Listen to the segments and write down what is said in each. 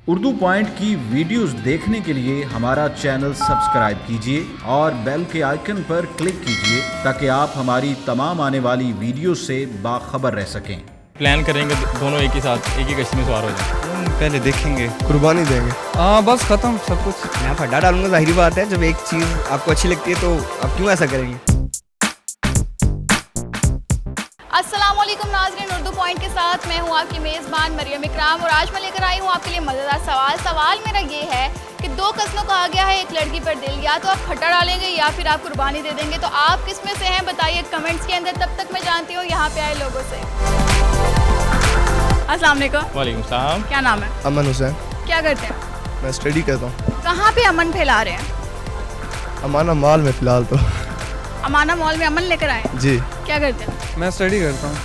Urdu point की videos देखने के लिए हमारा चैनल सब्सक्राइब कीजिए और बेल के आइकन पर क्लिक कीजिए ताकि आप हमारी तमाम आने वाली वीडियो से बाखबर रह सकें। प्लान करेंगे दोनों एक ही साथ एक ही कश्ती में सवार हो जाएं। पहले देखेंगे, कुर्बानी देंगे। बस खत्म सब कुछ। मैं फड्डा डालूंगा, जाहिर बात है। जब एक चीज़ आपको अच्छी लगती है तो आप क्यों ऐसा करेंगे। अस्सलाम वालेकुम नाज़रीन, उर्दू पॉइंट के साथ मैं हूँ आपकी मेज़बान मरियम इकराम और आज मैं लेकर आई हूँ आपके लिए मज़ेदार सवाल मेरा ये है कि दो कस्मों का आ गया है एक लड़की पर दिल, या तो आप फटा डालेंगे या फिर आप कुर्बानी दे देंगे। तो आप किस में से हैं बताइए कमेंट्स के अंदर। तब तक मैं जानती हूँ यहाँ पे आए लोगों से। अस्सलाम वालेकुम। वालेकुम सलाम। क्या नाम है? अमन हुसैन। क्या करते हैं? मैं स्टडी करता हूँ। कहाँ पे अमन फैला रहे हैं? अमाना मॉल में फ़िलहाल तो। अमाना मॉल में अमन लेकर आए? जी। क्या करते हैं? मैं स्टडी करता हूँ।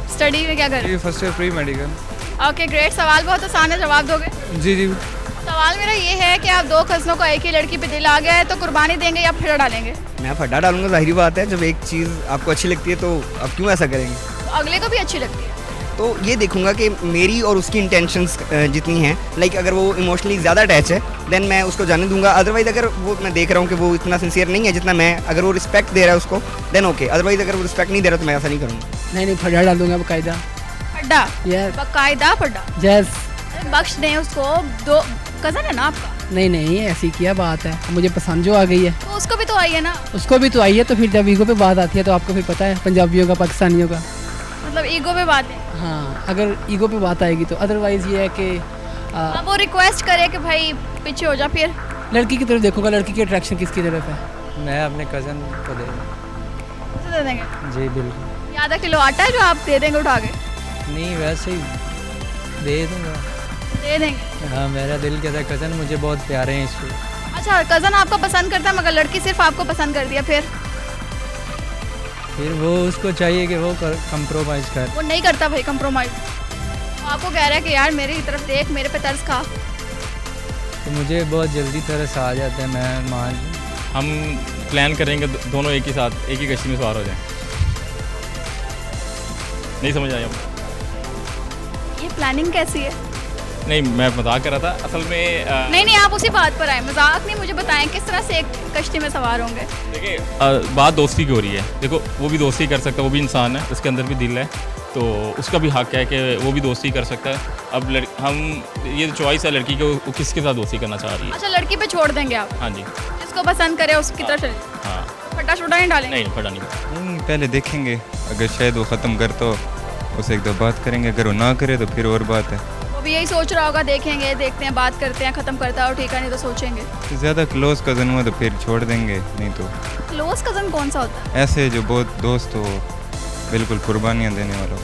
स्टडी में क्या कर रहे जी, फर्स्ट ईयर प्री मेडिकल। हैं? Okay great. सवाल बहुत आसान है, जवाब दोगे? जी जी। सवाल मेरा ये है कि आप दो कस्मों का एक ही लड़की पे दिल आ गया है तो कुर्बानी देंगे या फिर डालेंगे? मैं फड्डा डालूंगा, जाहिर बात है। जब एक चीज़ आपको अच्छी लगती है तो आप क्यों ऐसा करेंगे। तो अगले को भी अच्छी लगती है तो ये देखूंगा कि मेरी और उसकी इंटेंशंस जितनी हैं, लाइक अगर वो इमोशनली ज़्यादा अटैच है देन मैं उसको जाने दूंगा। अदरवाइज़ अगर वो मैं देख रहा हूँ कि वो इतना सिंसियर नहीं है जितना मैं, अगर वो रिस्पेक्ट दे रहा है उसको देन ओके। अदरवाइज़ अगर वो रिस्पेक्ट नहीं दे रहा तो मैं ऐसा नहीं करूँगा। नहीं फटा डाल दूंगा बाकायदा। फड्डा? यस बाकायदा फड्डा? यस। बख्श दें उसको। दो कज़न है ना आपका? नहीं ऐसी क्या बात है, मुझे पसंद जो आ गई है। तो उसको भी तो आई है ना? उसको भी तो आई है, तो फिर जब ईगो पे बात आती है तो आपको फिर पता है पंजाबियों का, पाकिस्तानियों का। मतलब ईगो पे बात है? हाँ, अगर ईगो पे बात आएगी तो अदरवाइज़ ये है कि अब वो रिक्वेस्ट करे कि भाई पीछे हो जा, फिर लड़की की तरफ देखूंगा, लड़की की अट्रैक्शन किसकी तरफ है। मैं अपने कज़न को दे उसे दे देंगे? जी बिल्कुल। ये आधा किलो आटा है जो आप दे देंगे उठा के? नहीं वैसे ही दे दूँगा। दे देंगे? हाँ, मेरा दिल कहता है कज़न मुझे बहुत प्यारे हैं इसको। अच्छा, कज़न आपको पसंद करता है मगर लड़की सिर्फ आपको पसंद कर दिया, फिर वो उसको चाहिए कि वो कंप्रोमाइज़ कर। वो नहीं करता भाई कंप्रोमाइज़। वो आपको कह रहा है कि यार मेरी तरफ देख, मेरे पे तरस खा। तो मुझे बहुत जल्दी तरस आ जाता है, मैं मान। हम प्लान करेंगे दोनों एक ही साथ एक ही कश्ती में सवार हो जाएं। नहीं समझ आया? ये प्लानिंग कैसी है? नहीं, मैं मजाक कर रहा था असल में। नहीं आप उसी बात पर आए, मजाक नहीं। मुझे बताएं किस तरह से एक कश्ती में सवार होंगे। देखिए, बात दोस्ती की हो रही है। देखो, वो भी दोस्ती कर सकता है, वो भी इंसान है, उसके अंदर भी दिल है, तो उसका भी हक है कि वो भी दोस्ती कर सकता है। अब हम ये चॉइस है लड़की को, वो किसके साथ दोस्ती करना चाह रही है। अच्छा, लड़की पे छोड़ देंगे आप? हाँ जी। जिसको पसंद करे उसकी तरफ चले। हाँ। फटा छोटा नहीं डालेंगे? नहीं, फटा नहीं। पहले देखेंगे, अगर शायद वो ख़त्म कर तो उससे एक दो बात करेंगे, अगर वो ना करे तो फिर और बात है। वो भी यही सोच रहा होगा, देखेंगे, देखते हैं, बात करते हैं, ख़त्म करता है और ठीक है, नहीं तो सोचेंगे। ज़्यादा क्लोज कज़न हुआ तो फिर छोड़ देंगे, नहीं तो क्लोज कज़न कौन सा होता है? ऐसे जो बहुत दोस्त हो, बिल्कुल कुर्बानियाँ देने वाला हो।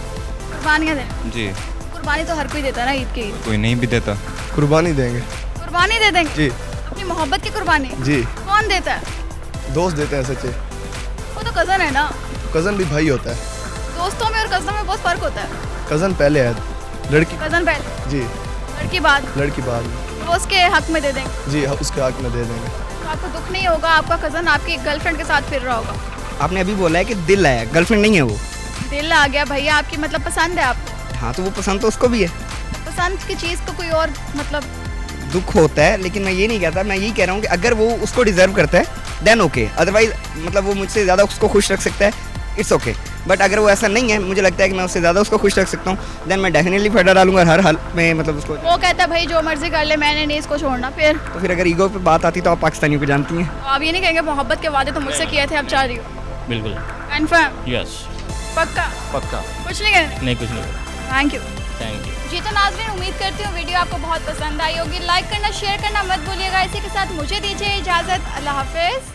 कुर्बानियाँ दें? जी। कुर्बानी तो हर कोई देता है ना, ईद की ईद। कोई नहीं भी देता। कुर्बानी देंगे। कुर्बानी दे देंगे? जी। अपनी मोहब्बत की कुर्बानी? जी। कौन देता है? दोस्त देते हैं सच्चे। वो तो कज़न है ना। कज़न भी भाई होता है। दोस्तों में और कज़न में बहुत फ़र्क होता है। कज़न पहले है, लड़की। कज़न पहले? जी। लड़की बाद? लड़की बाद। वो उसके हक में दे देंगे? जी, उसके हक में दे देंगे। तो आपको दुख नहीं होगा, आपका कज़न आपकी गर्लफ्रेंड के साथ फिर रहा होगा। आपने अभी बोला है कि दिल आया, गर्लफ्रेंड नहीं है वो। दिल आ गया भैया आपकी, मतलब पसंद है आपको। हाँ, तो वो पसंद तो उसको भी है। पसंद की चीज़ को कोई और मतलब दुख होता है, लेकिन मैं ये नहीं कहता, मैं यही कह रहा हूँ कि अगर वो उसको डिजर्व करता है देन ओके। अदरवाइज मतलब वो मुझसे ज़्यादा उसको खुश रख सकता है, इट्स ओके। बट अगर वो ऐसा नहीं है, मुझे लगता है कि मैं उससे ज़्यादा उसको खुश रख सकता हूँ, देन मैं डेफिनेटली फटा डालूंगा हर हाल में। मतलब उसको वो कहता है भाई जो मर्जी कर ले, मैंने नहीं इसको छोड़ना। फिर तो फिर अगर ईगो पे बात आती तो आप पाकिस्तानियों को जानती हैं। तो आप ये नहीं कहेंगे मोहब्बत के वादे तो मुझसे किए थे, अब चाह रही हो? बिल्कुल। कन्फर्म? यस। पक्का? पक्का। कुछ नहीं कहना? नहीं, कुछ नहीं। Thank you. Thank you. जी तो नाज़रीन, उम्मीद करती हूँ वीडियो आपको बहुत पसंद आई होगी। लाइक करना, शेयर करना मत भूलिएगा। इसी के साथ मुझे दीजिए इजाज़त। अल्लाह हाफिज़।